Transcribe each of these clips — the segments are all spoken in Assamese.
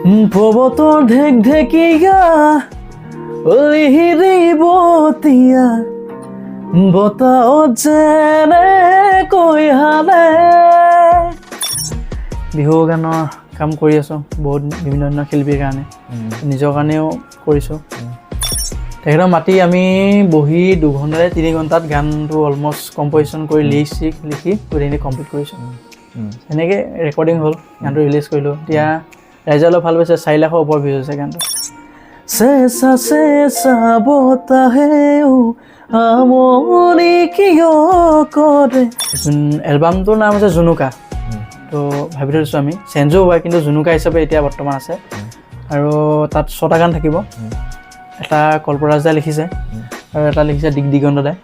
পৰ্বতৰ ঢেক ঢেকীয়া লিহিৰি বতীয়া বতাহত যেনেকৈ হালে। বিহু গানৰ কাম কৰি আছোঁ বহুত বিভিন্ন শিল্পীৰ কাৰণে, নিজৰ কাৰণেও কৰিছোঁ। তেখেতক মাতি আমি বহি 2 ঘণ্টাৰে 3 ঘণ্টাত গানটো অলমষ্ট কম্প'জিশ্যন কৰি লিখি গোটেইখিনি কমপ্লিট কৰিছোঁ। সেনেকৈ ৰেকৰ্ডিং হ'ল, গানটো ৰিলিজ কৰিলোঁ। এতিয়া ৰাইজে অলপ ভাল পাইছে, 4 লাখৰ ওপৰত ভিউজ হৈছে গানটো। চেঁচা চেঁচা বতাহেও আমনি কিয় কৰে। এলবামটোৰ নাম হৈছে জুনুকা। তো ভাবি থৈছোঁ আমি চেঞ্জো হয়, কিন্তু জুনুকা হিচাপে এতিয়া বৰ্তমান আছে। আৰু তাত 6টা গান থাকিব। এটা কল্পৰাজ দাই লিখিছে আৰু এটা লিখিছে দিগন্ত দাই।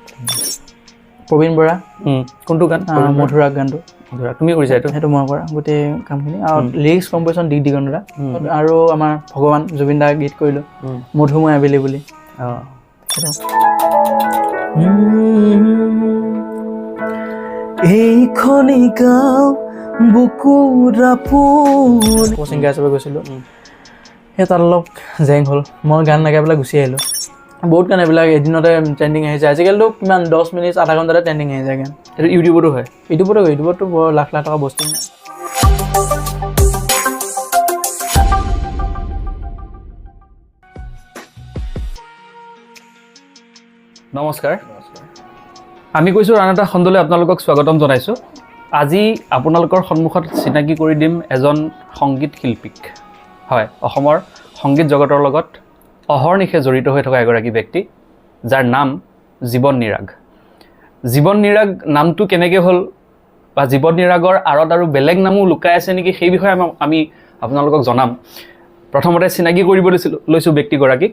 প্ৰবীণ বৰা। কোনটো গান? মধুৰাগ গানটো তুমি কৰিছা? সেইটো মই কৰা গোটেই কামখিনি। আৰু লিৰিক্স কম্প'জিশ্যন দিগন্ত দা। আৰু আমাৰ ভগৱান জুবিন দা গীত কৰিলোঁ মধুময় আবেলি বুলি। এইখনি গাঁও বুকুৰা পোন ছিংগাৰ হিচাপে গৈছিলোঁ। সেই তাত অলপ জেং হ'ল, মই গান নাগাই পেলাই গুচি আহিলোঁ। বহুত গান এইবিলাক এদিনতে ট্ৰেণ্ডিং আহি যায়। আজিকালিতো কিমান 10 মিনিট আধা ঘণ্টাতে ট্ৰেণ্ডিং আহি যায় গান। এইটো ইউটিউবতো হয়? ইউটিউবতো বৰ লাখ লাখ টকা বস্তু নাই। নমস্কাৰ, আমি কৈছোঁ আন এটা খণ্ডলৈ আপোনালোকক স্বাগতম জনাইছোঁ। আজি আপোনালোকৰ সন্মুখত চিনাকি কৰি দিম এজন সংগীত শিল্পীক। হয়, অসমৰ সংগীত জগতৰ লগত অহৰ্নিশে জড়িত হৈ থকা এগৰাকী ব্যক্তি, যাৰ নাম জীৱন নিৰাগ। জীৱন নিৰাগ নামটো কেনেকৈ হ'ল বা জীৱন নিৰাগৰ আঁৰত আৰু বেলেগ নামো লুকাই আছে নেকি, সেই বিষয়ে আমি আপোনালোকক জনাম। প্ৰথমতে চিনাকি কৰিব লৈছোঁ ব্যক্তিগৰাকীক।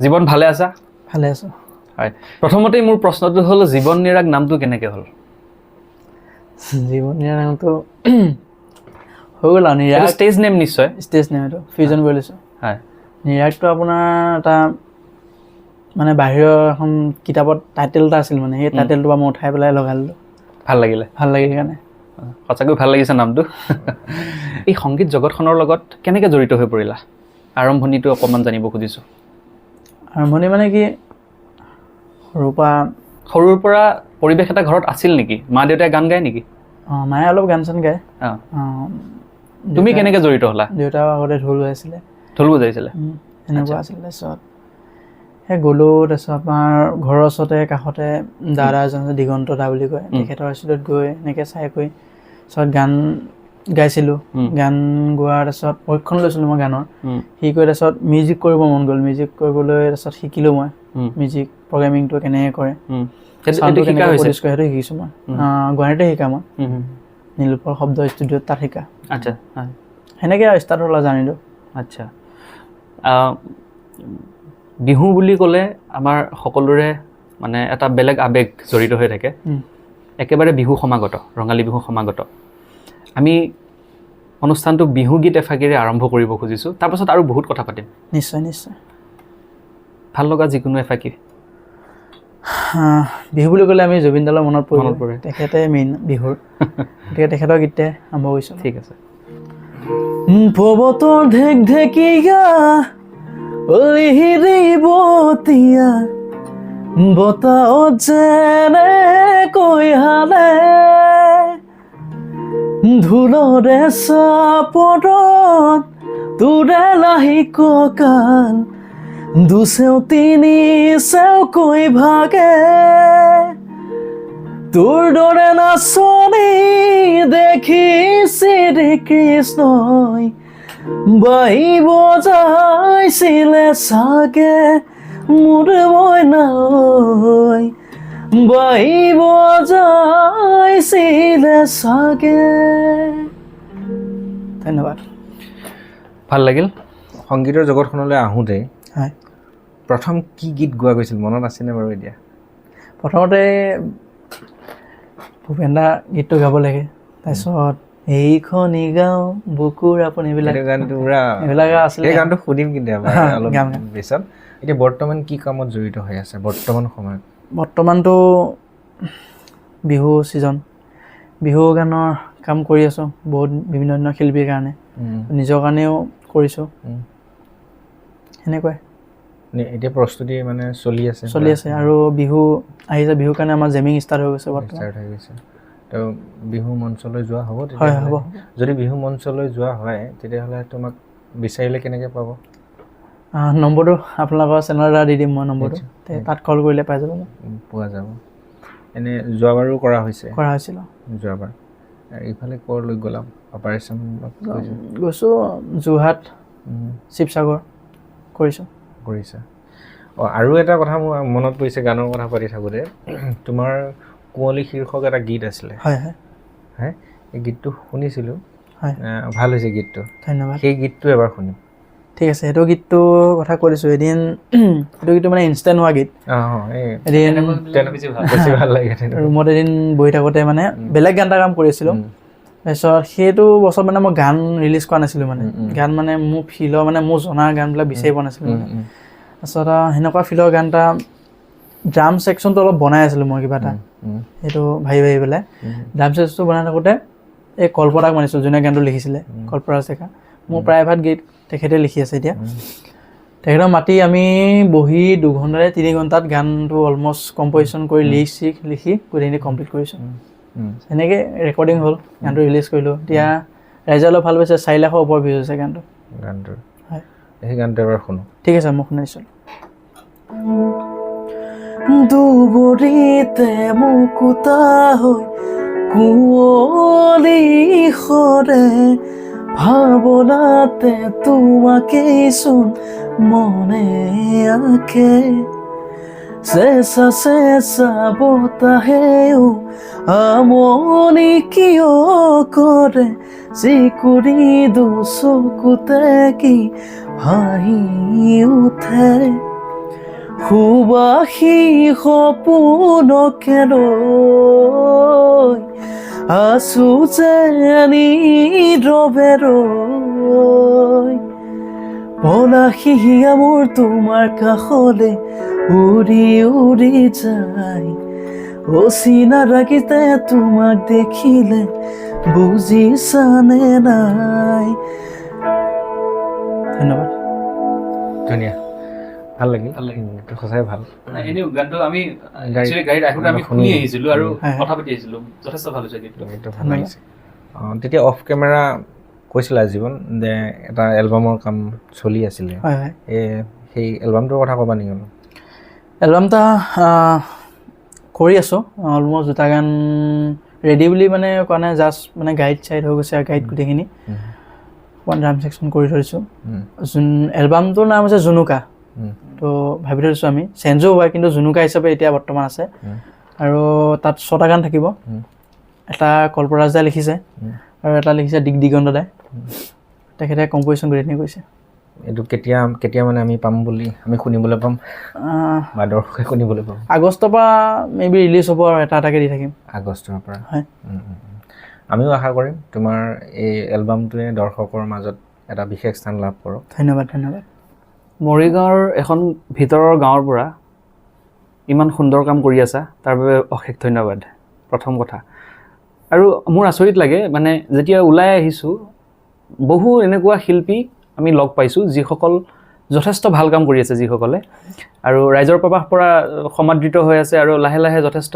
জীৱন ভালে আছা? ভালে আছোঁ। হয়, প্ৰথমতেই মোৰ প্ৰশ্নটো হ'ল জীৱন নিৰাগ নামটো কেনেকৈ হ'ল? জীৱন নিৰাগ নামটো হৈ গ'ল আৰু নিৰাগ ষ্টেজ নেম নিশ্চয়? ষ্টেজ নেম, এইটো ফিউজন কৰি লৈছোঁ। হয়, নিৰাগটো আপোনাৰ এটা মানে বাহিৰৰ এখন কিতাপত টাইটেল এটা আছিল, মানে সেই টাইটেলটোৰ পৰা মই উঠাই পেলাই লগাই দিলোঁ। ভাল লাগিলে? ভাল লাগিল সেইকাৰণে। সঁচাকৈ ভাল লাগিছে নামটো। এই সংগীত জগতখনৰ লগত কেনেকৈ জড়িত হৈ পৰিলা? আৰম্ভণিটো অকণমান জানিব খুজিছোঁ। আৰম্ভণি মানে কি, সৰুৰ পৰা পৰিৱেশ এটা ঘৰত আছিল নেকি? মা দেউতাই গান গায় নেকি? মায়ে অলপ গান চান গায়। তুমি কেনেকৈ জড়িত হ'লা? দেউতাও আগতে ঢোল বজাইছিলে। ঢোল বজাইছিলে? এনেকুৱা আছিল। তাৰপিছত সেই গ'লোঁ, তাৰপিছত আমাৰ ঘৰৰ ওচৰতে কাষতে দাদা এজন আছে, দিগন্ত দা বুলি কয়, তেখেতৰ ষ্টুডিঅ'ত গৈ এনেকৈ চাই কৰি তাৰপিছত গান গাইছিলোঁ। গান গোৱাৰ তাৰপিছত প্ৰশিক্ষণ লৈছিলোঁ মই গানৰ। শিকি তাৰপিছত মিউজিক কৰিব মন গ'ল। মিউজিক কৰিবলৈ তাৰপিছত শিকিলোঁ মই মিউজিক প্ৰগ্ৰেমিংটো কেনেকৈ কৰে, সেইটো শিকিছোঁ মই। গুৱাহাটীতে শিকা মই, নীলোৎপল শব্দ ষ্টুডিঅ'ত, তাত শিকা। আচ্ছা, সেনেকৈ আৰু ষ্টাৰ্ট হ'ল জানিলোঁ। আচ্ছা, বিহু বুলি ক'লে আমাৰ সকলোৰে মানে এটা বেলেগ আৱেগ জড়িত হৈ থাকে। একেবাৰে বিহু সমাগত, ৰঙালী বিহু সমাগত। আমি অনুষ্ঠানটো বিহুগীত এফাকিৰে আৰম্ভ কৰিব খুজিছোঁ, তাৰপাছত আৰু বহুত কথা পাতিম। নিশ্চয় নিশ্চয়। ভাল লগা যিকোনো এফাকি। বিহু বুলি ক'লে আমি জুবিন দালৈ মনত পৰে। তেখেতে মেইন বিহুৰ, গতিকে তেখেতৰ গীতে আৰম্ভ কৰিছোঁ। ঠিক আছে। পৰ্বতৰ ঢেক ঢেকীয়া লিহিৰি বতীয়া বতাহত যেনেকৈ হালে। ঢোলৰে চাপৰত তোৰে লাহি কঁকাল, দুচেও তিনি চেওকৈ ভাগে। তোৰ দৰে নাচনি দেখি শ্ৰীকৃষ্ণই বাই বজাইছিলে চাগে মোৰ মইনাই, বাই বজাইছিলে চাগে। ধন্যবাদ। ভাল লাগিল। সংগীতৰ জগতখনলৈ আহোঁতে হয়, প্ৰথম কি গীত গোৱা গৈছিল মনত আছেনে বাৰু এতিয়া? প্ৰথমতে ভূপেন দা গীতটো গাব লাগে, তাৰপিছত এইখনি গাঁও বুকুৰ আপুনি এইবিলাক আছিলে। এই গানটো শুনিম কিন্তু অলপ পিছত। এতিয়া বৰ্তমান কি কামত জড়িত হৈ আছে বৰ্তমান সময়ত? বৰ্তমানটো বিহু ছিজন, বিহু গানৰ কাম কৰি আছোঁ বহুত বিভিন্ন শিল্পীৰ কাৰণে, নিজৰ কাৰণেও কৰিছোঁ সেনেকুৱাই এতিয়া প্ৰস্তুতি মানে চলি আছে আৰু বিহু আহিছে বিহুৰ কাৰণে আমাৰ জেমিং ষ্টাৰ্ট হৈ গৈছে বৰ্তমান ষ্টাৰ্ট হৈ গৈছে তো বিহু মঞ্চলৈ যোৱা হ'ব হয় হ'ব যদি বিহু মঞ্চলৈ যোৱা হয় তেতিয়াহ'লে তোমাক বিচাৰিলে কেনেকৈ পাব নম্বৰটো আপোনালোকৰ চেনেলৰ দ্বাৰা দি দিম মই নম্বৰটো তাত কল কৰিলে পাই যাব পোৱা যাব এনে যোৱাবাৰো কৰা হৈছিল যোৱাবাৰ ইফালে ক'লৈ গ'লা অপাৰেশ্যন গৈছোঁ যোৰহাট শিৱসাগৰ কৰিছা আৰু এটা কথা মোৰ মনত পৰিছে গানৰ কথা পাতি থাকোঁতে তোমাৰ কুঁৱলী শীৰ্ষক এটা গীত আছিলে হয় এই গীতটো শুনিছিলোঁ হয় ভাল হৈছে গীতটো ধন্যবাদ সেই গীতটো এবাৰ শুনিম ঠিক আছে সেইটো গীতটো কথা কৈ দিছোঁ এদিন সেইটো গীতটো মানে ইনষ্টেণ্ট হোৱা গীত এদিন বেছি ভাল লাগে ৰুমত এদিন বহি থাকোঁতে মানে বেলেগ গান এটা কাম কৰি আছিলোঁ তাৰপিছত সেইটো বছৰত মানে মই গান ৰিলিজ কৰা নাছিলোঁ মানে গান মানে মোৰ ফিলৰ মানে মোৰ জনা গানবিলাক বিচাৰি পোৱা নাছিলোঁ মানে তাৰপিছত সেনেকুৱা ফিলৰ গান এটা ড্ৰাম ছেকশ্যনটো অলপ বনাই আছিলোঁ মই কিবা এটা সেইটো ভাবি পেলাই ড্ৰাম ছেকশ্যনটো বনাই থাকোঁতে এই কল্পতাক মানিছোঁ যোনে গানটো লিখিছিলে কল্পৰাজ ডেকা মোৰ প্ৰায়ভাগ গীত তেখেতে লিখি আছে এতিয়া তেখেতক মাতি আমি বহি 2 ঘণ্টাৰে 3 ঘণ্টাত গানটো অলমষ্ট কম্প'জিশ্যন কৰি লিখি গোটেইখিনি কমপ্লিট কৰিছোঁ সেনেকৈ ৰেকৰ্ডিং হ'ল গানটো ৰিলিজ কৰিলোঁ এতিয়া ৰাইজে অলপ ভাল পাইছে 4 লাখৰ ওপৰ ভিউজ হৈছে গানটো হয় সেই গানটো এবাৰ শুনো ঠিক আছে মই শুনাইছোঁ দুবৰিতে মুকুতা হৈ কুঁৱলী সৰে ভাৱনাতে তোমাকেই চোন মনে আঁকে চেঁচা চেঁচা বতাহেও আমনি কিয় কৰে চিকুৰি দুচকুতে কি ভাহি উঠে সুবাসী সপোনকে লৈ আছো যেনি ৰবে ৰৈ পলাশিয়া মোৰ তোমাৰ কাষলে উৰি উৰি যায় অচিনা ৰাগিতে তোমাক দেখিলে বুজিছানে নাই ধন্যবাদ ধুনীয়া ভাল লাগিল সঁচাই ভাল এনেও গানটো আমি গাড়ীত আহোঁতে আমি শুনি আহিছিলোঁ আৰু কথা পাতি আহিছিলোঁ যথেষ্ট ভাল হৈছে গীতটো ভাল লাগিছে তেতিয়া অফ কেমেৰা কৈছিলা জীৱন যে এটা এলবামৰ কাম চলি আছিলে সেই এলবামটোৰ কথা ক'বা নেকি এলবামটা কৰি আছোঁ অলমষ্ট 2টা গান ৰেডি বুলি মানে কোৱা নাই জাষ্ট মানে গাইড চাইড হৈ গৈছে আৰু গাইড গোটেইখিনি অকণমান ড্ৰাম ছেকশ্যন কৰি থৈছোঁ এলবামটোৰ নাম হৈছে জুনুকা তো ভাবি থৈছোঁ আমি চেঞ্জো হয় কিন্তু জুনুকা হিচাপে এতিয়া বৰ্তমান আছে আৰু তাত 6টা গান থাকিব এটা কল্পৰাজ দাই লিখিছে আৰু এটা লিখিছে দিগন্ত দাই তেখেতে কম্প'জিশ্যন গোটেইখিনি কৰিছে এইটো কেতিয়া মানে আমি পাম বুলি আমি শুনিবলৈ পাম বা দৰ্শকে শুনিবলৈ পাম আগষ্টৰ পৰা মেবি ৰিলিজ হ'ব আৰু এটাকে দি থাকিম আগষ্টৰ পৰা হয় আমিও আশা কৰিম তোমাৰ এই এলবামটোৱে দৰ্শকৰ মাজত এটা বিশেষ স্থান লাভ কৰক ধন্যবাদ মৰিগাঁৱৰ এখন ভিতৰৰ গাঁৱৰ পৰা ইমান সুন্দৰ কাম কৰি আছা তাৰ বাবে অশেষ ধন্যবাদ প্ৰথম কথা আৰু মোৰ আচৰিত লাগে মানে যেতিয়া ওলাই আহিছোঁ বহু এনেকুৱা শিল্পী আমি লগ পাইছোঁ যিসকল যথেষ্ট ভাল কাম কৰি আছে যিসকলে আৰু ৰাইজৰ প্ৰবাহ পৰা সমাদৃত হৈ আছে আৰু লাহে লাহে যথেষ্ট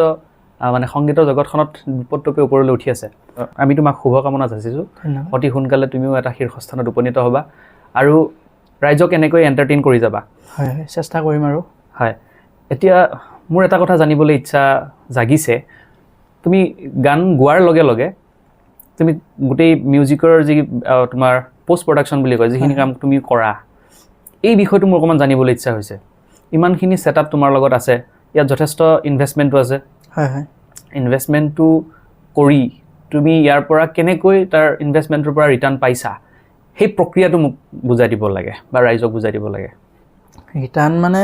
মানে সংগীতৰ জগতখনত বিপদটোপে ওপৰলৈ উঠি আছে আমি তোমাক শুভকামনা যাচিছোঁ অতি সোনকালে তুমিও এটা শীৰ্ষস্থানত উপনীত হ'বা আৰু ৰাইজক এনেকৈ এণ্টাৰটেইন কৰি যাবা হয় চেষ্টা কৰিম আৰু হয় এতিয়া মোৰ এটা কথা জানিবলৈ ইচ্ছা জাগিছে তুমি গান গোৱাৰ লগে লগে তুমি গোটেই মিউজিকৰ যি তোমাৰ পোষ্ট প্ৰডাকশ্যন বুলি কয় যিখিনি কাম তুমি কৰা এই বিষয়টো মোৰ অকণমান জানিবলৈ ইচ্ছা হৈছে ইমানখিনি ছেটআপ তোমাৰ লগত আছে ইয়াত যথেষ্ট ইনভেষ্টমেণ্টো আছে ইনভেষ্টমেণ্টটো কৰি তুমি ইয়াৰ পৰা কেনেকৈ তাৰ ইনভেষ্টমেণ্টৰ পৰা ৰিটাৰ্ণ পাইছা সেই প্ৰক্ৰিয়াটো মোক বুজাই দিব লাগে বা ৰাইজক বুজাই দিব লাগে ৰিটাৰ্ণ মানে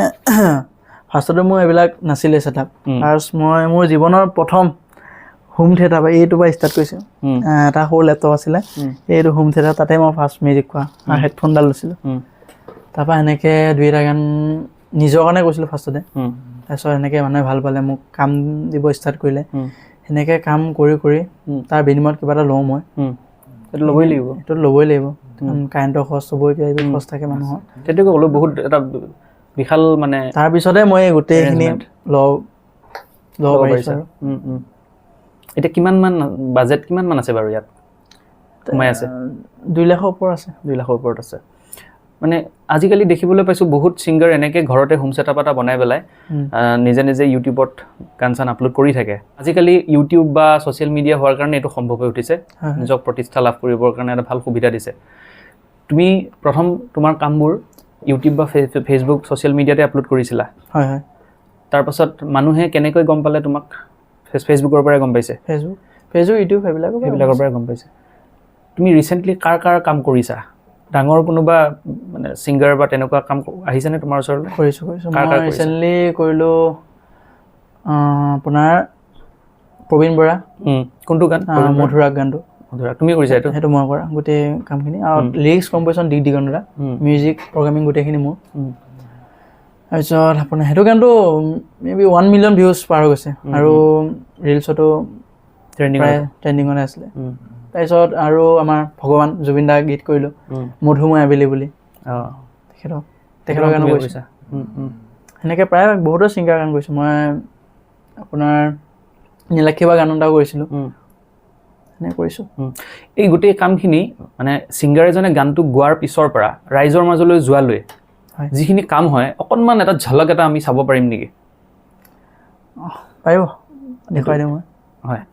ফাৰ্ষ্টতে মোৰ এইবিলাক নাছিলে ছেটআপ ফাৰ্ষ্ট মই মোৰ জীৱনৰ প্ৰথম হোম থিয়েটাৰ বা এইটো পৰা ষ্টাৰ্ট কৰিছোঁ এটা সৰু লেপটপ আছিলে এইটো হোম থিয়েটাৰ তাতে মই ফাৰ্ষ্ট মিউজিক কৰা আৰু হেডফোনডাল লৈছিলোঁ তাৰপৰা এনেকৈ 2-এটা গান নিজৰ কাৰণে কৈছিলোঁ ফাৰ্ষ্টতে তাৰপিছত এনেকৈ মানুহে ভাল পালে মোক কাম দিব ষ্টাৰ্ট কৰিলে সেনেকৈ কাম কৰি তাৰ বিনিময়ত কিবা এটা লওঁ মই সেইটো ল'বই লাগিব। সেইটো ল'বই লাগিব, কাৰেণ্টৰ খৰচ হ'বই, কিবা কিবি খৰচ থাকে মানুহৰ। সেইটোকে ক'লো, বহুত এটা বিশাল মানে তাৰপিছতে মই গোটেইখিনি ল'ব পাৰিছোঁ আৰু। এতিয়া কিমানমান বাজেট কিমানমান আছে বাৰু ইয়াত সোমাই আছে? 2 লাখৰ ওপৰত আছে। 2 লাখৰ ওপৰত আছে। মানে আজিকালি দেখিবলৈ পাইছোঁ বহুত ছিংগাৰ এনেকৈ ঘৰতে হোম ছেটআপ এটা বনাই পেলাই নিজে নিজে ইউটিউবত গান চান আপলোড কৰি থাকে। আজিকালি ইউটিউব বা ছ'চিয়েল মিডিয়া হোৱাৰ কাৰণে এইটো সম্ভৱ হৈ উঠিছে, নিজক প্ৰতিষ্ঠা লাভ কৰিবৰ কাৰণে এটা ভাল সুবিধা দিছে। তুমি প্ৰথম তোমাৰ কামবোৰ ইউটিউব বা ফেচবুক ছ'চিয়েল মিডিয়াতে আপলোড কৰিছিলা? হয় হয়। তাৰপাছত মানুহে কেনেকৈ গম পালে তোমাক? ফেচবুকৰ পৰাই গম পাইছে? ফেচবুক ইউটিউব সেইবিলাকৰ পৰাই গম পাইছে। তুমি ৰিচেণ্টলি কাৰ কাম কৰিছা? ডাঙৰ কোনোবা মানে ছিংগাৰ বা তেনেকুৱা কাম আহিছেনে তোমাৰ ওচৰলৈ? কৰিছোঁ। মই ৰিচেণ্টলি কৰিলোঁ আপোনাৰ প্ৰবীণ বৰা। কোনটো গান? মধুৰাগ গানটো। মধুৰাগ তুমি কৰিছা এইটো? সেইটো মই কৰা গোটেই কামখিনি, আৰু লিৰিক্স কম্প'জিশ্যন দিগন্তৰা, মিউজিক প্ৰগ্ৰামিং গোটেইখিনি মোৰ। তাৰপিছত আপোনাৰ সেইটো গানটো মেবি 1 মিলিয়ন ভিউজ পাৰ হৈ গৈছে, আৰু ৰিলছতো ট্ৰেণ্ডিঙতে আছিলে। তাৰপিছত আৰু আমাৰ ভগৱান জুবিন দাৰ গীত কৰিলোঁ, মধুময় আবেলি বুলি। তেখেতৰ গানো কৰিছোঁ। সেনেকৈ প্ৰায় বহুতো ছিংগাৰ গান কৰিছোঁ। মই আপোনাৰ নীলাক্ষী বা গান এটাও কৰিছিলোঁ, সেনেকৈ কৰিছোঁ। এই গোটেই কামখিনি মানে ছিংগাৰ এজনে গানটো গোৱাৰ পিছৰ পৰা ৰাইজৰ মাজলৈ যোৱালৈ যিখিনি কাম হয়, অকণমান এটা ঝলক এটা আমি চাব পাৰিম নেকি? পাৰিব, দেখুৱাই দিওঁ মই। হয়।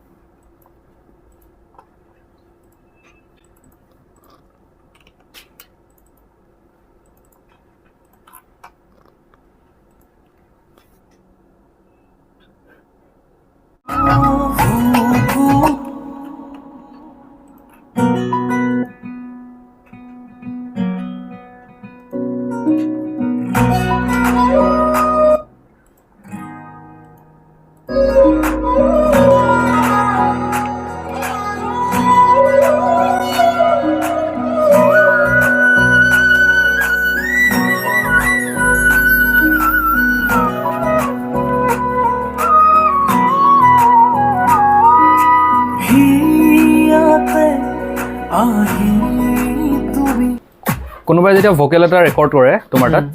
কোনোবাই যেতিয়া ভোকেল এটা ৰেকৰ্ড কৰে তোমাৰ তাত,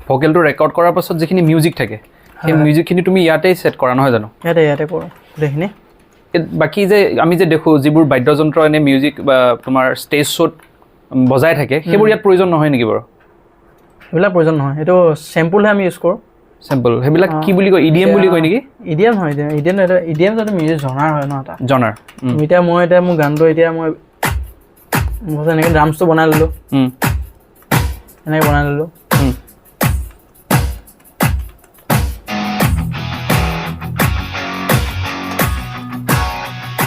ভোকেলটো ৰেকৰ্ড কৰাৰ পাছত যিখিনি মিউজিক থাকে, সেই মিউজিকখিনি তুমি ইয়াতেই ছেট কৰা নহয় জানো? ইয়াতে কৰোঁ গোটেইখিনি। বাকী যে আমি যে দেখোঁ যিবোৰ বাদ্যযন্ত্ৰ এনে মিউজিক বা তোমাৰ ষ্টেজ শ্ব'ত বজাই থাকে, সেইবোৰ ইয়াত প্ৰয়োজন নহয় নেকি বাৰু? সেইবিলাক প্ৰয়োজন নহয়, এইটো চেম্পুলহে আমি ইউজ কৰোঁ। চেম্পল সেইবিলাক কি বুলি কয়? ইডিএম বুলি কয় নেকি? ইডিএম হয়, ইডিএম যাতে মিউজিক জনাৰ হয় ন, এটা জনাৰ। এতিয়া মোৰ গানটো মই এনেকৈ ড্ৰামছটো বনাই ল'লোঁ, এনেকৈ বনাই ল'লোঁ।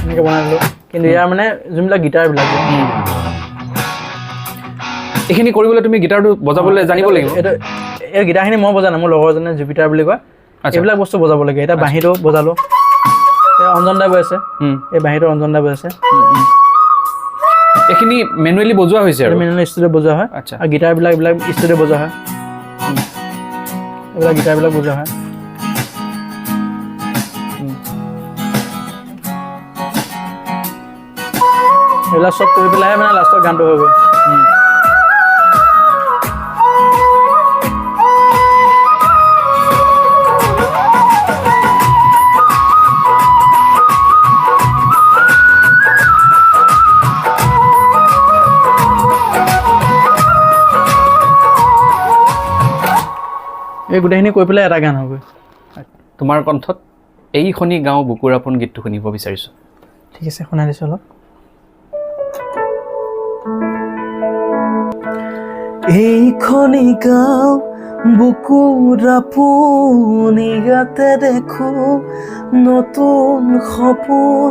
এনেকৈ বনাই ল'লোঁ, কিন্তু ইয়াৰ মানে যোনবিলাক গীটাৰবিলাক, এইখিনি কৰিবলৈ তুমি গীটাৰটো বজাবলৈ জানিব লাগিব। এই গীটাৰখিনি মই বজা নাই, মোৰ লগৰজনে জুপিটাৰ বুলি কয়, এইবিলাক বস্তু বজাব লাগে। এতিয়া বাঁহীটো বজালোঁ, এই অঞ্জন দাই বজাইছে, এই বাঁহীটো অঞ্জন দাই বজাইছে। এইখিনি মেনুৱেলি বজোৱা হৈছে আৰু মেনুৱেলি ষ্টুডিঅ'ত বজোৱা হয়। আচ্ছা। আৰু গীটাৰবিলাক এইবিলাক ষ্টুডিঅ'ত বজোৱা হয়, এইবিলাক গীটাৰবিলাক বজোৱা হয়। এইবিলাক চব কৰি পেলাইহে মানে লাষ্টত গানটো হৈ গ'ল। এই গোটেইখিনি কৈ পেলাই এটা গান হ'ব। তোমাৰ কণ্ঠত এইখনি গাঁও বুকুৰ আপোন গীতটো শুনিব বিচাৰিছোঁ। ঠিক আছে, শুনাই দিছোঁ অলপ। এইখনি গাঁও বুকুৰ আপোন, ইয়াতে দেখোঁ নতুন সপোন,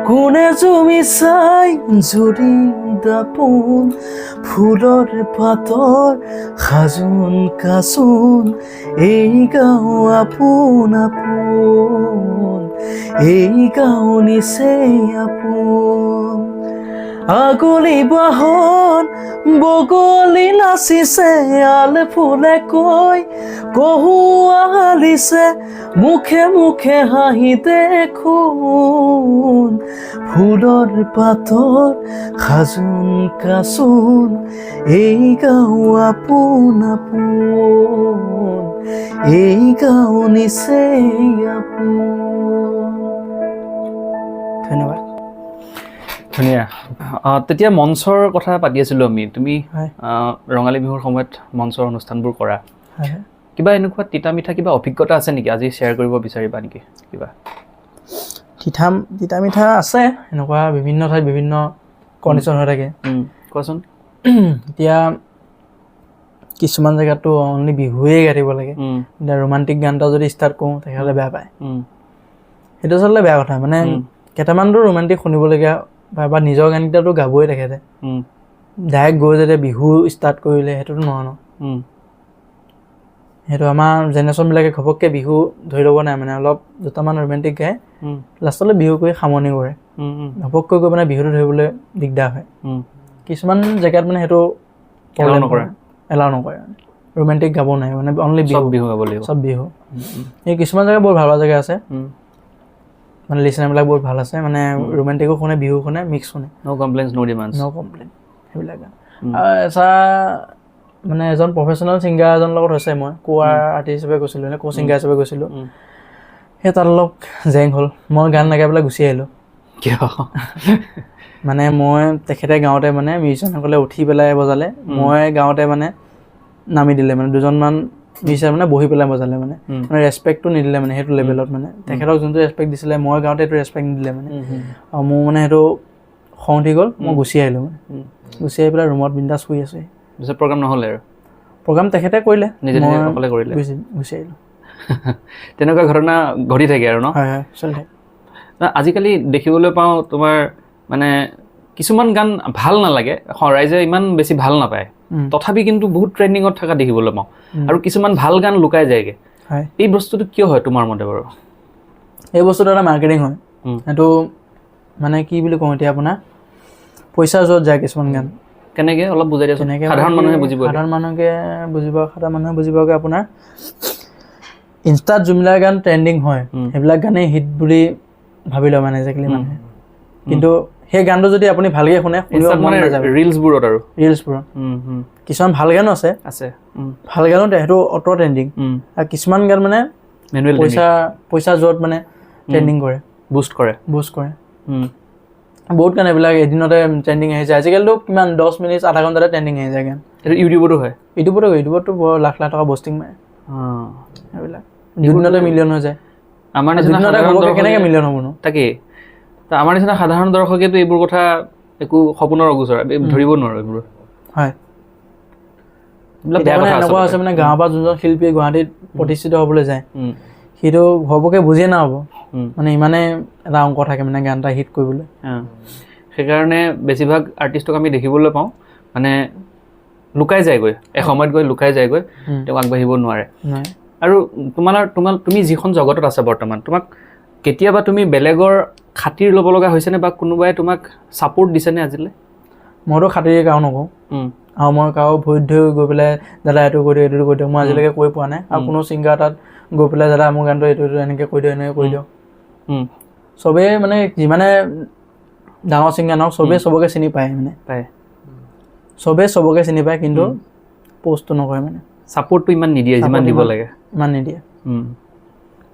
কোনে জুমি চাই জুৰি দাপোন, ফুলৰ পাতৰ সাজোন কাচোন, এই গাঁও আপোন আপোন, এই গাঁও নিচেই আপোন। আগলি বাহন বগলি নাচিছে আল ফুলে কৈ কহুৱা হালিছে মুখে মুখে হাঁহি দেখোন ফুলৰ পাতৰ সাজোন কাচোন এই গাঁও আপোন আপোন এই গাঁও নিচেই আপোন। ধন্যবাদ। ধুনীয়া। তেতিয়া মঞ্চৰ কথা পাতি আছিলোঁ আমি। তুমি হয় ৰঙালী বিহুৰ সময়ত মঞ্চৰ অনুষ্ঠানবোৰ কৰা, হয় কিবা এনেকুৱা তিতা মিঠা কিবা অভিজ্ঞতা আছে নেকি আজি শ্বেয়াৰ কৰিব বিচাৰিবা নেকি কিবা? তিতা মিঠা আছে, এনেকুৱা বিভিন্ন ঠাইত বিভিন্ন কণ্ডিশ্যন হৈ থাকে। কোৱাচোন। এতিয়া কিছুমান জেগাততো অনলি বিহুৱে গাই লাগে, এতিয়া ৰোমান্টিক গান এটা যদি ষ্টাৰ্ট কৰোঁ তেতিয়াহ'লে বেয়া পায়। সেইটো আচলতে বেয়া কথা, মানে কেইটামানতো ৰোমান্টিক শুনিবলগীয়া বা নিজৰ গানকেইটাতো গাবই তেখেতে, ডাইৰেক্ট গৈ যেতিয়া বিহু ষ্টাৰ্ট কৰিলে সেইটোতো নহয় ন। সেইটো আমাৰ জেনেৰেশ্যনবিলাকে ঘপককৈ বিহু ধৰি ল'ব নাই, মানে অলপ দুটামান ৰোমেণ্টিক গায় লাষ্টলৈ বিহু কৰি সামৰণি কৰে, ঘপককৈ গৈ মানে বিহুটো ধৰিবলৈ দিগদাৰ হয়। কিছুমান জেগাত মানে সেইটো এলাউ নকৰে, ৰোমেণ্টিক গাব নাই, মানে অনলি বিহু গাব লাগিব, চব বিহু। এই কিছুমান জেগা বহুত ভাল ভাল জেগা আছে, মানে লিচনাৰবিলাক বহুত ভাল আছে, মানে ৰোমেণ্টিকো শুনে বিহু শুনে মিক্স শুনে, ন' কমপ্লেইনছ ন' ডিমাণ্ডছ, ন' কমপ্লেইন সেইবিলাক গান। মানে এজন প্ৰফেচনেল ছিংগাৰ এজনৰ লগত হৈছে, মই আৰ্টিষ্ট হিচাপে গৈছিলোঁ, কো ছিংগাৰ হিচাপে গৈছিলোঁ, সেই তাত অলপ জেং হ'ল, মই গান লগাই পেলাই গুচি আহিলোঁ। কিয়? মানে মই তেখেতে গাঁৱতে মানে মিউজিচিয়ানসকলে উঠি পেলাই বজালে, মই গাঁৱতে মানে নামি দিলে, মানে দুজনমান মিউজিচিয়ান মানে বহি পেলাই বজালে, মানে ৰেচপেক্টটো নিদিলে, মানে সেইটো লেভেলত মানে তেখেতক যোনটো ৰেচপেক্ট দিছিলে মই গাঁৱতে সেইটো ৰেচপেক্ট নিদিলে, মানে আৰু মোৰ মানে সেইটো খং উঠি গ'ল, মই গুচি আহিলোঁ, মানে গুচি আহি পেলাই ৰুমত বিন্দাছ শুই আছোঁ। পিছত প্ৰগ্ৰাম নহ'লে আৰু প্ৰগ্ৰাম তেখেতে কৰিলে, নিজে অকলে কৰিলে, গুচি আহিলোঁ। তেনেকুৱা ঘটনা ঘটি থাকে আৰু ন? হয় হয়, চলি থাকে। আজিকালি দেখিবলৈ পাওঁ তোমাৰ মানে কিছুমান গান ভাল নালাগে, ৰাইজে ইমান বেছি ভাল নাপায়, তথাপি কিন্তু বহুত ট্ৰেণ্ডিঙত থকা দেখিবলৈ পাওঁ, আৰু কিছুমান ভাল গান লুকাই যায়গৈ। এই বস্তুটো কিয় হয় তোমাৰ মতে বাৰু? এই বস্তুটো এটা মাৰ্কেটিং হয়, সেইটো মানে কি বুলি কওঁ এতিয়া, আপোনাৰ পইচা য'ত যায় কিছুমান গান। কেনেকৈ অলপ বুজাই দিয়াচোন, সাধাৰণ মানুহে বুজিব। সাধাৰণ মানুহে বুজিবগৈ আপোনাৰ ইনষ্টাত যোনবিলাক গান ট্ৰেণ্ডিং হয় সেইবিলাক গানেই হিট বুলি ভাবি লয় মানে আজিকালি মানুহে, কিন্তু সেই গানটো যদি আপুনি ভালকৈ শুনে ৰিলছবোৰত কিছুমান ভাল গানো আছে, ভাল গানো সেইটো অট' ট্ৰেণ্ডিং, আৰু কিছুমান গান মানে পইচা য'ত মানে ট্ৰেণ্ডিং কৰে, বুষ্ট কৰে। বহুত গান এইবিলাক এদিনতে ট্ৰেণ্ডিং আহি যায়, আজিকালিতো কিমান 10 মিনিট আধা ঘণ্টাতে ট্ৰেণ্ডিং আহি যায় গান। ইউটিউবতো হয়, ইউটিউবতো বৰ লাখ লাখ টকা বষ্টিং মাৰে, সেইবিলাক দুদিনতে মিলিয়ন হৈ যায়। আমাৰ কেনেকৈ মিলিয়ন হ'ব নো? তাকেই আমাৰ নিচিনা সাধাৰণ দৰ্শকেতো এইবোৰ কথা একো সপোনৰ অগোচৰ ধৰিব নোৱাৰো এইবোৰ। হয়, এনেকুৱা হৈছে মানে গাঁৱৰ পৰা যোনজন শিল্পী গুৱাহাটীত প্ৰতিষ্ঠিত হ'বলৈ যায় সিটো ঘপককৈ বুজিয়ে নাপাব, মানে ইমানেই এটা অংক থাকে মানে গান এটা হিট কৰিবলৈ। সেইকাৰণে বেছিভাগ আৰ্টিষ্টক আমি দেখিবলৈ পাওঁ মানে লুকাই যায়গৈ, এসময়ত গৈ লুকাই যায়গৈ, তেওঁ আগবাঢ়িব নোৱাৰে। আৰু তুমি যিখন জগতত আছা বৰ্তমান, তোমাক কেতিয়াবা তুমি বেলেগৰ খাতিৰ ল'ব লগা হৈছেনে, বা কোনোবাই তোমাক ছাপোৰ্ট দিছেনে আজিলৈ? মইতো খাতিৰ কাৰো নকওঁ, আৰু মই কাৰো ভৰিত ধৰি গৈ পেলাই দাদা এইটো কৰি দিয়ক এইটো কৰি দিয়ক মই আজিলৈকে কৈ পোৱা নাই, আৰু কোনো ছিংগাৰ তাত গৈ পেলাই দাদা মোৰ গানটো এইটো এনেকৈ কৰি দিয়ক এনেকৈ কৰি দিয়ক। চবেই মানে যিমানে ডাঙৰ ছিংগাৰ নহওক চবেই চবকে চিনি পায়, মানে চবেই চবকে চিনি পায়, কিন্তু পষ্টটো নকৰে, মানে ছাপোৰ্টটো ইমান নিদিয়ে যিমান দিব লাগে, ইমান নিদিয়ে।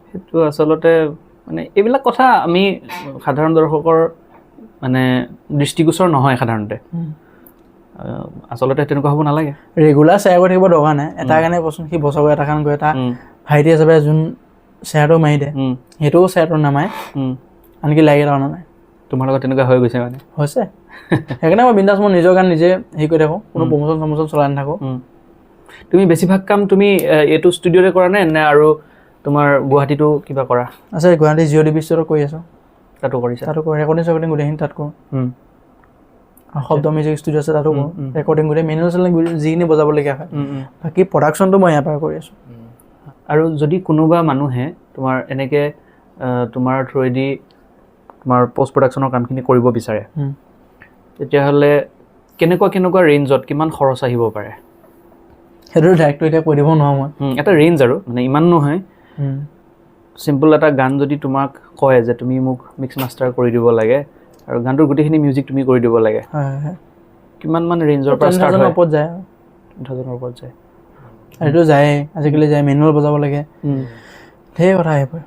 সেইটো আচলতে মানে এইবিলাক কথা আমি সাধাৰণ দৰ্শকৰ মানে দৃষ্টিগোচৰ নহয় সাধাৰণতে, আচলতে তেনেকুৱা হ'ব নালাগে। ৰেগুলাৰ শ্বেয়াৰ কৰি থাকিব দৰকাৰ নাই, এটা কাৰণে কচোন সি বছৰকৈ এটা গান গৈ এটা ভাইটি হিচাপে যোন শ্বেয়াৰটো মাৰি দিয়ে সেইটোও শ্বেয়াৰটো নামাৰে, আনকি লাইক এটাও নামাৰে। তোমাৰ লগত তেনেকুৱা হৈ গৈছে? মানে হৈছে, সেইকাৰণে মই বিন্দাছ মই নিজৰ গান নিজে হেৰি কৰি থাকোঁ, কোনো প্ৰমোচন চলাই নাথাকোঁ। তুমি বেছিভাগ কাম তুমি এইটো ষ্টুডিঅ'তে কৰা নে আৰু তোমাৰ গুৱাহাটীতো কিবা কৰা আছে? গুৱাহাটী জিঅ'ডিবি ষ্টুডিঅ'ত কৰি আছোঁ, তাতো কৰিছা? তাতো কৰোঁ, ৰেকৰ্ডিং গোটেইখিনি তাত কৰোঁ। আৰু শব্দ মিউজিক ষ্টুডিঅ' আছে তাতো কৰোঁ, ৰেকৰ্ডিং গোটেই মেনুৱেল চেনেল যিখিনি বজাবলগীয়া হয়, বাকী প্ৰডাকশ্যনটো মই ইয়াৰ পৰা কৰি আছোঁ। আৰু যদি কোনোবা মানুহে তোমাৰ এনেকৈ তোমাৰ থ্ৰুৱেদি তোমাৰ পষ্ট প্ৰডাকশ্যনৰ কামখিনি কৰিব বিচাৰে, তেতিয়াহ'লে কেনেকুৱা ৰেঞ্জত কিমান খৰচ আহিব পাৰে? সেইটো ডাইৰেক্টটো এতিয়া কৈ দিব নোৱাৰোঁ মই। এটা ৰেঞ্জ আৰু মানে ইমান নহয়, চিম্পল এটা গান যদি তোমাক কয় যে তুমি মোক মিক্স মাষ্টাৰ কৰি দিব লাগে আৰু গানটোৰ গোটেইখিনি মিউজিক তুমি কৰি দিব লাগে, কিমান মান ৰেঞ্জৰ পৰা ষ্টাৰ্ট হয়? 10,000 ওপৰত যায়। 10,000 ওপৰত যায়। সেইটো যায়, আজিকালি যায়, মেনুৱেল বজাব লাগে, ধেৰ কথা আহি পৰে।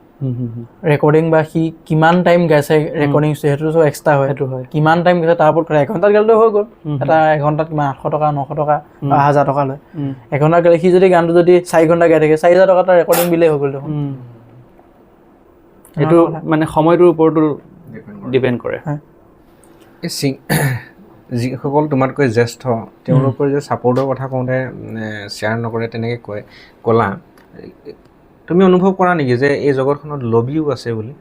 ৰেকৰ্ডিং বা সি কিমান টাইম গাইছে ৰেকৰ্ডিং সেইটো চব এক্সট্ৰা হয়। সেইটো হয়। কিমান টাইম গাইছে তাৰ ওপৰত 1 ঘণ্টাত গালেতো হৈ গ'ল। এটা 1 ঘণ্টাত কিমান 800 টকা 900 টকা বা 1000 টকা লয়। 1 ঘণ্টাত গালে সি যদি গানটো যদি 4 ঘণ্টা গাই থাকে 4000 টকা তাৰ ৰেকৰ্ডিং বিলেই হৈ গ'ল দেখোন। সেইটো মানে সময়টোৰ ওপৰতো ডিপেণ্ড কৰে। এই যিসকল তোমাতকৈ জ্যেষ্ঠ তেওঁলোকৰ যে ছাপৰ্টৰ কথা কওঁতে শ্বেয়াৰ নকৰে তেনেকৈ ক'লা, তুমি অনুভৱ কৰা নেকি যে এই জগতখনত লবিও আছে বুলি?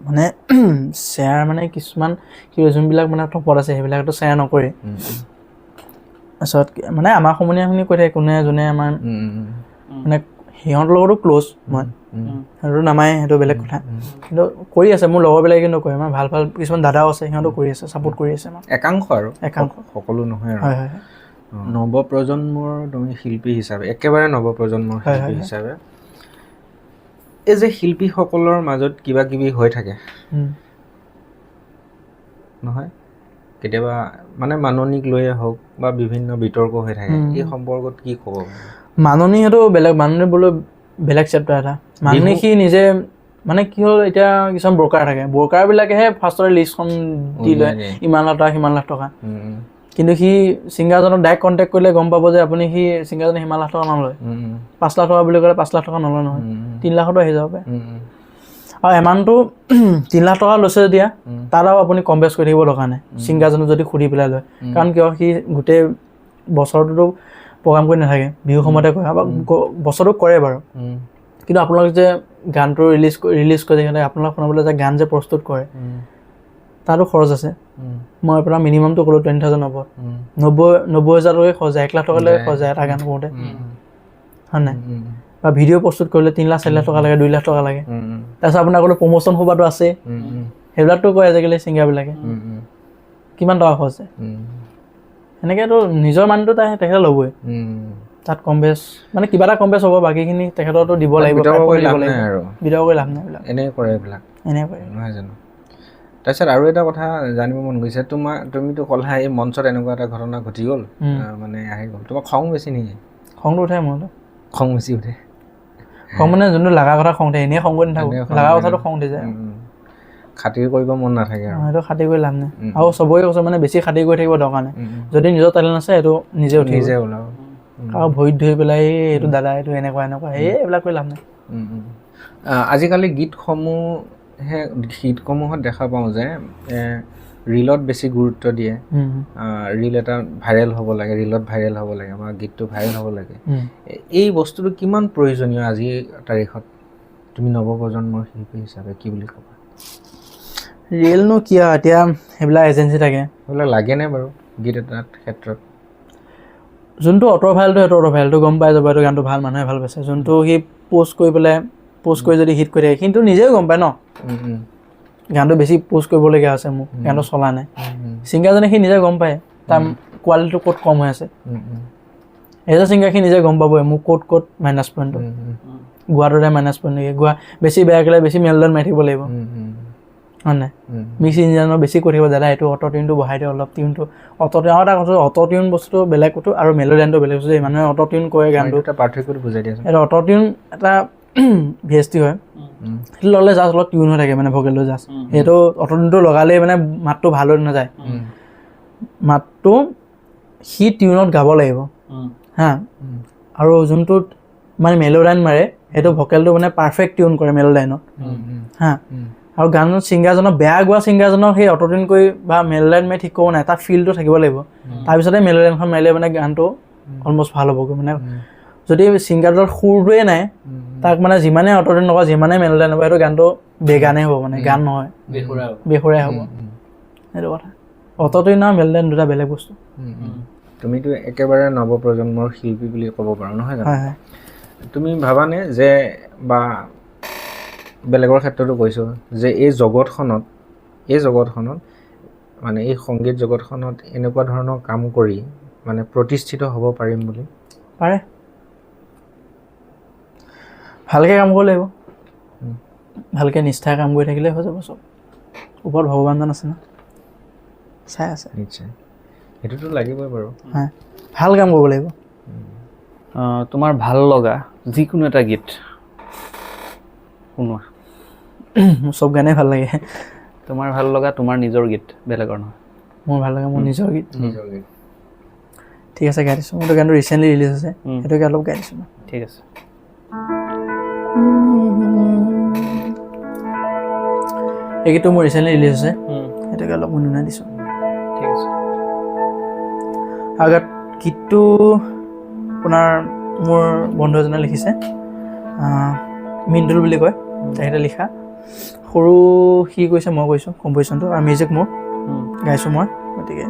মানে শ্বেয়াৰ মানে কিছুমান যোনবিলাক মানে টপত আছে সেইবিলাকতো শ্বেয়াৰ নকৰে। তাৰপিছত মানে আমাৰ সমনীয়াখিনি কৈ থাকে কোনে যোনে আমাৰ মানে সিহঁতৰ লগতো ক্ল'জ মই, সেইটো নামায়, সেইটো বেলেগ কথা। কিন্তু কৰি আছে মোৰ লগৰবিলাকে, কিন্তু কয় আমাৰ ভাল কিছুমান দাদাও আছে, সিহঁতো কৰি আছে, ছাপোৰ্ট কৰি আছে আমাক। একাংশ আৰু একাংশ, সকলো নহয় আৰু। হয় হয়। নৱপ্ৰজন্মৰ তুমি শিল্পী হিচাপে, একেবাৰে নৱপ্ৰজন্মৰ শিল্পী হিচাপে, এই যে শিল্পীসকলৰ মাজত কিবা কিবি হৈ থাকে নহয়, কেতিয়াবা মানে মাননিক লৈয়ে হওক বা বিভিন্ন বিতৰ্ক হৈ থাকে, এই সম্পৰ্কত কি ক'ব? মাননি সেইটো বেলেগ, মাননি বোলো বেলেগ চেপ্টাৰ এটা। মাননি সি নিজে মানে কি হ'ল, এতিয়া কিছুমান ব্ৰকাৰ থাকে, ব্ৰকাৰবিলাকেহে ফাৰ্ষ্টতে লিষ্টখন দি লয়, ইমান লাখ টকা সিমান লাখ টকা। কিন্তু সি ছিংগাৰজনক ডাইৰেক্ট কণ্টেক্ট কৰিলে গম পাব যে আপুনি সি ছিংগাৰজনে সিমান লাখ টকা নলয়, 5 লাখ টকা বুলি ক'লে 5 লাখ টকা নলয় নহয়, 3 লাখতো আহি যাব পাৰে। আৰু এমাউণ্টটো 3 লাখ টকা লৈছে যেতিয়া তাত আৰু আপুনি কম বেছ কৰি থাকিব দৰকাৰ নাই, ছিংগাৰজনক যদি সুধি পেলাই লয়। কাৰণ কিয়, সি গোটেই বছৰটোতো প্ৰগ্ৰাম কৰি নাথাকে, বিহু সময়তে কৰে, বছৰটো কৰে বাৰু। কিন্তু আপোনালোক যে গানটো ৰিলিজ কৰি থাকে, আপোনালোক শুনাবলৈ যে গান যে প্ৰস্তুত কৰে, তাতো খৰচ আছে। মই আপোনাৰ মিনিমামটো ক'লোঁ 20,000 হ'ব, 90,000 খৰচ যায়, 1 লাখ টকালৈ খৰচ যায় এটা গান কৰোঁতে, হয় নাই? বা ভিডিঅ' প্ৰস্তুত কৰিলে 3 লাখ 4 লাখ টকা লাগে, 2 লাখ টকা লাগে। তাৰপিছত আপোনাৰ ক'লো প্ৰমোশ্যন সোপাটো আছে, সেইবিলাকতো কয় আজিকালি ছিংগাৰবিলাকে, কিমান টকা খৰচ যায়। সেনেকৈতো নিজৰ মানুহটো তেখেতে ল'বই, তাত কম বেছ মানে কিবা এটা কম বেছ হ'ব, বাকীখিনি তেখেতৰতো দিব লাগিব, বিতৰক কৰি লাভ নাই এইবিলাক, এনেই কৰে এইবিলাক, এনেই কৰে নহয় জানো? তাৰপিছত আৰু এটা কথা জানিব মন গৈছে, তুমিতো ক'লা এই মঞ্চত এনেকুৱা এটা ঘটনা ঘটি গ'ল, মানে আহি গ'ল, তোমাৰ খং বেছি নেকি? খংটো উঠে মোৰতো, খং বেছি উঠে? খং মানে যোনটো লগা কথা খং উঠে, এনেই খং কৰি নাথাকোঁ, লগা কথাটো খং উঠি যায়। খাতিৰ কৰিব মন নাথাকে আৰু সেইটো খাতিৰ কৰি লাভ নাই। আৰু চবৰে কৈছে মানে বেছি খাতিৰ কৰি থাকিব দৰকাৰ নাই, যদি নিজৰ টেলেণ্ট আছে সেইটো নিজে ওলাব। আৰু ভৰিত ধৰি পেলাই এইটো দাদা এইটো এনেকুৱা এইবিলাক কৰি লাভ নাই। আজিকালি গীতসমূহত দেখা পাওঁ যে ৰিলত বেছি গুৰুত্ব দিয়ে, ৰিল এটা ভাইৰেল হ'ব লাগে, ৰিলত ভাইৰেল হ'ব লাগে বা গীতটো ভাইৰেল হ'ব লাগে। এই বস্তুটো কিমান প্ৰয়োজনীয় আজিৰ তাৰিখত? তুমি নৱপ্ৰজন্মৰ শিল্পী হিচাপে কি বুলি ক'বা? ৰিলনো কি আৰু, এতিয়া সেইবিলাক এজেঞ্চি থাকে, সেইবিলাক লাগেনে বাৰু গীত এটাৰ ক্ষেত্ৰত? যোনটো অট'ৰ ভাইৰেলটো সেইটো অট'ৰ ভাইৰেলটো গম পাই যাব, এইটো গানটো ভাল, মানুহে ভাল পাইছে। যোনটো সি প'ষ্ট কৰি যদি হিট কৰি থাকে, কিন্তু নিজেও গম পায় ন গানটো বেছি প'ষ্ট কৰিবলগীয়া আছে, মোক গানটো চলা নাই। ছিংগাৰজনে সি নিজে গম পায় তাৰ কোৱালিটিটো ক'ত কম হৈ আছে, এজ এ ছিংগাৰ সি নিজে গম পাবই মোক ক'ত মাইনাছ পইণ্টটো, গোৱাটোতে মাইনাছ পইণ্ট নেকি, গোৱা বেছি বেয়া কৰিলে বেছি মেলডন মাৰি থাকিব লাগিব, হয় নাই? মিক্স ইঞ্জিনৰ বেছি কৰি থাকিব, দাদা এইটো অট' টিউনটো বঢ়াই দিওঁ অলপ, টিউনটো অট' টিউন, আৰু এটা কথা অট' টিউন বস্তুটো বেলেগ বস্তু আৰু মেলোডিয়ানটো বেলেগ বস্তু। মানুহে অট' টিউন কৰে গানটো, পাৰ্থক্যটো বুজাই দিয়া। এইটো অট' টিউন এটা VST হয়, সেইটো ল'লে জাষ্ট অলপ টিউন হৈ থাকে, মানে ভকেলটো জাষ্ট, সেইটো অট' টিউনটো লগালেই মানে মাতটো ভাল হৈ নাযায়, মাতটো সি টিউনত গাব লাগিব হা। আৰু যোনটোত মানে মেলোডাইন মাৰে সেইটো ভকেলটো মানে পাৰফেক্ট টিউন কৰে মেলোডাইনত হা। আৰু গানত ছিংগাৰজনৰ বেয়া গোৱা ছিংগাৰজনক সেই অট' টিউন কৰি বা মেলোডাইন মাৰি ঠিক কৰিব নাই, তাৰ ফিলটো থাকিব লাগিব, তাৰপিছতে মেলোডাইনখন মাৰিলে মানে গানটো অলমষ্ট ভাল হ'বগৈ। মানে যদি ছিংগাৰটোৰ সুৰটোৱে নাই, তাক মানে যিমানে অট' টিউন নকৰা, যিমানে মেলোডাইন নকৰা, সেইটো গানটো বেগানেই হ'ব, মানে গান নহয়, বেসুৰাই হ'ব, সেইটো কথা। অট' টিউন আৰু মেলোডাইন দুটা বেলেগ বস্তু। তুমিতো একেবাৰে নৱপ্ৰজন্মৰ শিল্পী বুলি ক'ব পাৰা, নহয় জানো? হয় হয়। তুমি ভাবানে যে, বা বেলেগৰ ক্ষেত্ৰতো কৈছোঁ যে এই জগতখনত মানে এই সংগীত জগতখনত এনেকুৱা ধৰণৰ কাম কৰি মানে প্ৰতিষ্ঠিত হ'ব পাৰিম বুলি? পাৰে, ভালকৈ কাম কৰিব লাগিব, ভালকৈ নিষ্ঠাৰে কাম কৰি থাকিলে হৈ যাব চব। ওপৰত ভগৱানজন আছে ন, চাই আছে। নিশ্চয়, সেইটোতো লাগিবই বাৰু। হয়, ভাল কাম কৰিব লাগিব। তোমাৰ ভাল লগা যিকোনো এটা গীত শুনোৱা। মোৰ চব গানেই ভাল লাগে। তোমাৰ ভাল লগা তোমাৰ নিজৰ গীত, বেলেগৰ নহয়। মোৰ ভাল লাগে মোৰ নিজৰ গীত। নিজৰ গীত। ঠিক আছে, গাই দিছোঁ। মোৰতো গানটো ৰিচেণ্টলি ৰিলিজ হৈছে, সেইটোকে অলপ গাই দিছোঁ মই। ঠিক আছে। এই গীতটো মোৰ ৰিচেণ্টলি ৰিলিজ হৈছে, সেইটোকে অলপ গুণগুণাই দিছোঁ। ঠিক আছে। আগত গীতটো আপোনাৰ মোৰ বন্ধু এজনে লিখিছে, মিণ্ডুল বুলি কয়, তেখেতে লিখা। সৰু সি কৈছে, মই কৈছোঁ কম্প'জিশ্যনটো, আৰু মিউজিক মোৰ, গাইছোঁ মই, গতিকে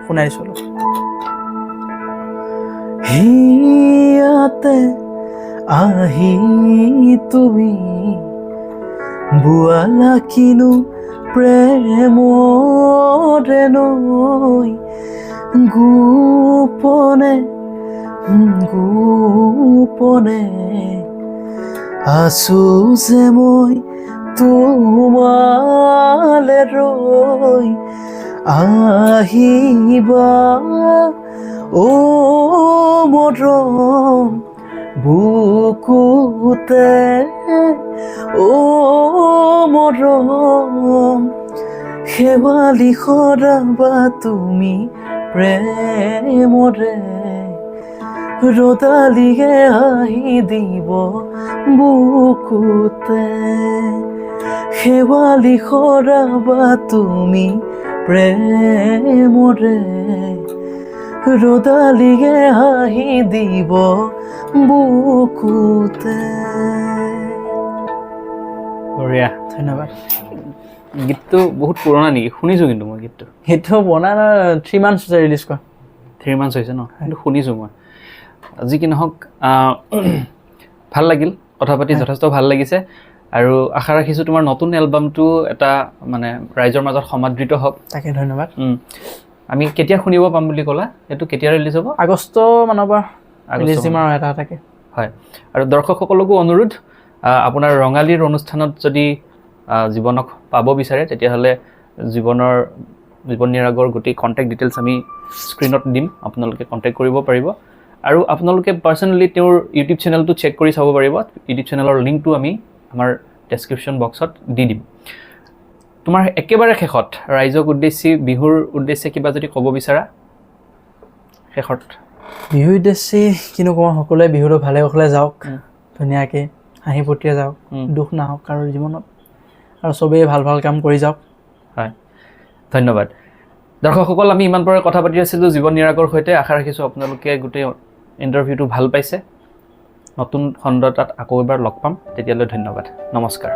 শুনাই দিছোঁ অলপ। হিয়াতে আহি তুমি বোৱালা কিনো প্ৰেমৰে নৈ, গোপনে গোপনে আছো যে মই তোমালে ৰৈ, আহিবা অ মৰম বুকুতে, অ মৰম শেৱালি সৰাবা তুমি প্ৰেমৰে, ৰদালিয়ে আহি দিব বুকুতে, শেৱালি সৰাবা তুমি প্ৰেমৰে, ৰদালিয়ে আহি দিব বুকুতে। বঢ়িয়া, ধন্যবাদ। গীতটো বহুত পুৰণা নেকি? শুনিছোঁ কিন্তু মই গীতটো। সেইটো বনাই 3 months হৈছে ৰিলিজ কৰা। 3 months হৈছে ন? কিন্তু শুনিছোঁ মই। যি কি নহওক, ভাল লাগিল কথা পাতি, যথেষ্ট ভাল লাগিছে। আৰু আশা ৰাখিছোঁ তোমাৰ নতুন এলবামটো এটা মানে ৰাইজৰ মাজত সমাদৃত হওক। তাকে, ধন্যবাদ। আমি কেতিয়া শুনিব পাম বুলি ক'লা? এইটো কেতিয়া ৰিলিজ হ'ব? আগষ্ট মানৰ পৰা ৰিলিজ দিম আৰু এটা এটাকৈ। হয়, আৰু দৰ্শকসকলকো অনুৰোধ, আপোনাৰ ৰঙালীৰ অনুষ্ঠানত যদি জীৱনক পাব বিচাৰে, তেতিয়াহ'লে জীৱন নিৰাগৰ গোটেই কণ্টেক্ট ডিটেইলছ আমি স্ক্ৰীণত দিম, আপোনালোকে কণ্টেক্ট কৰিব পাৰিব। আৰু আপোনালোকে পাৰ্চনেলি তেওঁৰ ইউটিউব চেনেলটো চেক কৰি চাব পাৰিব। ইউটিউব চেনেলৰ লিংকটো আমি আমাৰ ডেছক্ৰিপশ্যন বক্সত দি দিম। তোমাৰ একেবাৰে শেষত ৰাইজক উদ্দেশ্যি, বিহুৰ উদ্দেশ্যে কিবা যদি ক'ব বিচাৰা শেষত? বিহুৰ উদ্দেশ্যে কিনো কওঁ, সকলোৱে বিহুটো ভালে কুশলে যাওক, ধুনীয়াকৈ হাঁহি ফূৰ্তিৰে যাওক, দুখ নাহক কাৰো জীৱনত, আৰু চবেই ভাল ভাল কাম কৰি যাওক। হয়, ধন্যবাদ। দৰ্শকসকল, আমি ইমান পৰে কথা পাতি আছিলোঁ জীৱন নিৰাগৰ সৈতে। আশা ৰাখিছোঁ আপোনালোকে গোটেই ইণ্টাৰভিউটো ভাল পাইছে। নতুন খণ্ড তাত আকৌ এবাৰ লগ পাম, তেতিয়ালৈ ধন্যবাদ, নমস্কাৰ।